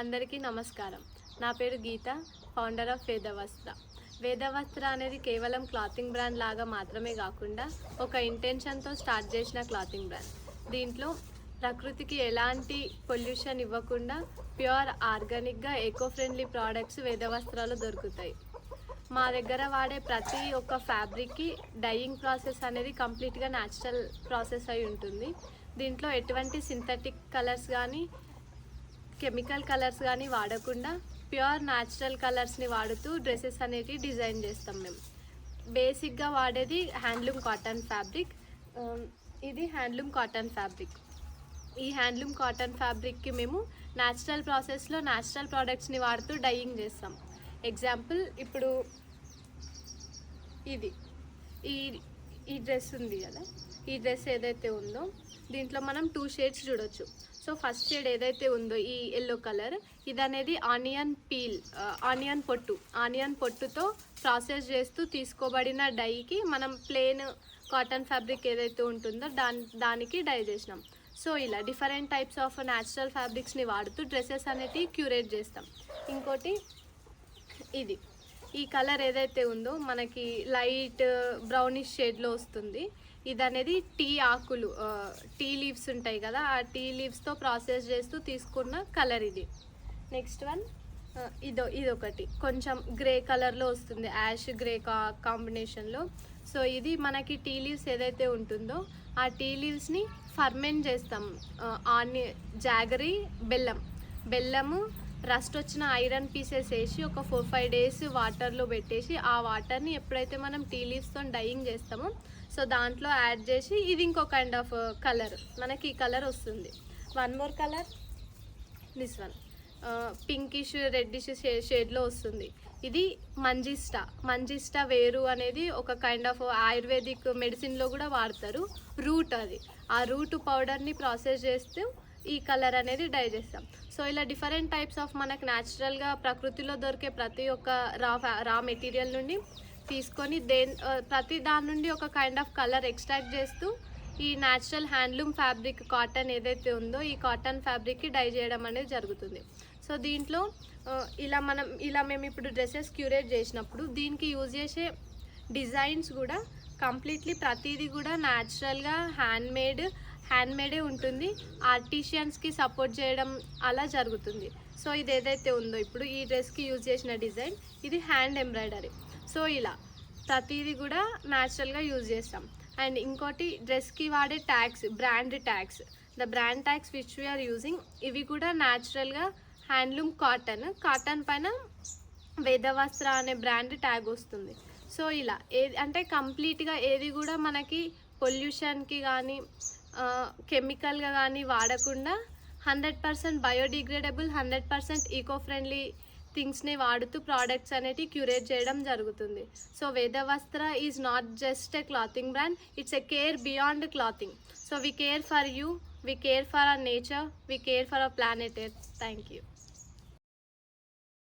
అందరికీ నమస్కారం. నా పేరు గీత, ఫౌండర్ ఆఫ్ వేదవస్త్ర. వేదవస్త్ర అనేది కేవలం క్లాతింగ్ బ్రాండ్ లాగా మాత్రమే కాకుండా ఒక ఇంటెన్షన్తో స్టార్ట్ చేసిన క్లాతింగ్ బ్రాండ్. దీంట్లో ప్రకృతికి ఎలాంటి పొల్యూషన్ ఇవ్వకుండా ప్యూర్ ఆర్గానిక్గా ఎకో ఫ్రెండ్లీ ప్రోడక్ట్స్ వేదవస్త్రాలు దొరుకుతాయి. మా దగ్గర వాడే ప్రతి ఒక్క ఫ్యాబ్రిక్కి డైయింగ్ ప్రాసెస్ అనేది కంప్లీట్గా న్యాచురల్ ప్రాసెస్ అయి ఉంటుంది. దీంట్లో ఎటువంటి సింథటిక్ కలర్స్ కానీ కెమికల్ కలర్స్ కానీ వాడకుండా ప్యూర్ న్యాచురల్ కలర్స్ని వాడుతూ డ్రెస్సెస్ అనేవి డిజైన్ చేస్తాం. మేము బేసిక్గా వాడేది హ్యాండ్లూమ్ కాటన్ ఫ్యాబ్రిక్. ఇది హ్యాండ్లూమ్ కాటన్ ఫ్యాబ్రిక్. ఈ హ్యాండ్లూమ్ కాటన్ ఫ్యాబ్రిక్కి మేము న్యాచురల్ ప్రాసెస్లో న్యాచురల్ ప్రోడక్ట్స్ని వాడుతూ డైయింగ్ చేస్తాం. ఎగ్జాంపుల్, ఇప్పుడు ఇది ఈ డ్రెస్ ఉంది కదా, ఈ డ్రెస్ ఏదైతే ఉందో దీంట్లో మనం 2 షేడ్స్ చూడొచ్చు. సో ఫస్ట్ షేడ్ ఏదైతే ఉందో ఈ ఎల్లో కలర్, ఇది అనేది ఆనియన్ పొట్టుతో ప్రాసెస్ చేస్తూ తీసుకోబడిన డైకి మనం ప్లెయిన్ కాటన్ ఫ్యాబ్రిక్ ఏదైతే ఉంటుందో దానికి డై చేసినాం. సో ఇలా డిఫరెంట్ టైప్స్ ఆఫ్ న్యాచురల్ ఫ్యాబ్రిక్స్ని వాడుతూ డ్రెస్సెస్ అనేవి క్యూరేట్ చేస్తాం. ఇంకోటి ఈ కలర్ ఏదైతే ఉందో మనకి లైట్ బ్రౌనిష్ షేడ్లో వస్తుంది. ఇది అనేది టీ లీవ్స్ ఉంటాయి కదా, ఆ టీ లీవ్స్తో ప్రాసెస్ చేస్తూ తీసుకున్న కలర్ ఇది. నెక్స్ట్ వన్ ఇదొకటి కొంచెం గ్రే కలర్లో వస్తుంది, యాష్ గ్రే కాంబినేషన్లో. సో ఇది మనకి టీ లీవ్స్ ఏదైతే ఉంటుందో ఆ టీ లీవ్స్ని ఫర్మెంట్ చేస్తాం. జాగరీ, బెల్లము, రస్ట్ వచ్చిన ఐరన్ పీసెస్ వేసి ఒక 4-5 డేస్ వాటర్లో పెట్టేసి ఆ వాటర్ని ఎప్పుడైతే మనం టీ లీవ్స్తో డైయింగ్ చేస్తామో సో దాంట్లో యాడ్ చేసి ఇది ఇంకో కైండ్ ఆఫ్ కలర్ మనకి ఈ కలర్ వస్తుంది. One more colour, this one pinkish reddish షేడ్లో వస్తుంది. ఇది మంజిస్టా వేరు అనేది ఒక కైండ్ ఆఫ్ ఆయుర్వేదిక్ మెడిసిన్లో కూడా వాడతారు. అది ఆ రూట్ పౌడర్ని ప్రాసెస్ చేస్తూ ఈ కలర్ అనేది డై చేస్తాం. సో ఇలా డిఫరెంట్ టైప్స్ ఆఫ్ మనకు న్యాచురల్గా ప్రకృతిలో దొరికే ప్రతి ఒక్క రా మెటీరియల్ నుండి తీసుకొని ప్రతి దాని నుండి ఒక కైండ్ ఆఫ్ కలర్ ఎక్స్ట్రాక్ట్ చేస్తూ ఈ న్యాచురల్ హ్యాండ్లూమ్ ఫ్యాబ్రిక్ కాటన్ ఏదైతే ఉందో ఈ కాటన్ ఫ్యాబ్రిక్కి డై చేయడం అనేది జరుగుతుంది. సో దీంట్లో ఇలా మేము ఇప్పుడు డ్రెస్సెస్ క్యూరేట్ చేసినప్పుడు దీనికి యూజ్ చేసే డిజైన్స్ కూడా కంప్లీట్లీ ప్రతిదీ కూడా న్యాచురల్గా హ్యాండ్మేడే ఉంటుంది. ఆర్టిషియన్స్కి సపోర్ట్ చేయడం అలా జరుగుతుంది. సో ఇది ఏదైతే ఉందో ఇప్పుడు ఈ డ్రెస్కి యూజ్ చేసిన డిజైన్ ఇది హ్యాండ్ ఎంబ్రాయిడరీ. సో ఇలా ప్రతిదీ కూడా న్యాచురల్గా యూజ్ చేస్తాం. అండ్ ఇంకోటి డ్రెస్కి వాడే brand tags which we are using ఇవి కూడా న్యాచురల్గా హ్యాండ్లూమ్ కాటన్ పైన వేదవస్త్ర అనే బ్రాండ్ ట్యాగ్ వస్తుంది. సో ఇలా అంటే కంప్లీట్గా ఏది కూడా మనకి పొల్యూషన్కి కానీ కెమికల్గా కానీ వాడకుండా 100% బయోడిగ్రేడబుల్ 100% ఈకో ఫ్రెండ్లీ థింగ్స్ని వాడుతూ ప్రోడక్ట్స్ అనేవి క్యూరేట్ చేయడం జరుగుతుంది. So Vedavastra is not just a clothing brand, it's a care beyond clothing. So we care for you, we care for our nature, we care for our planet earth. Thank you.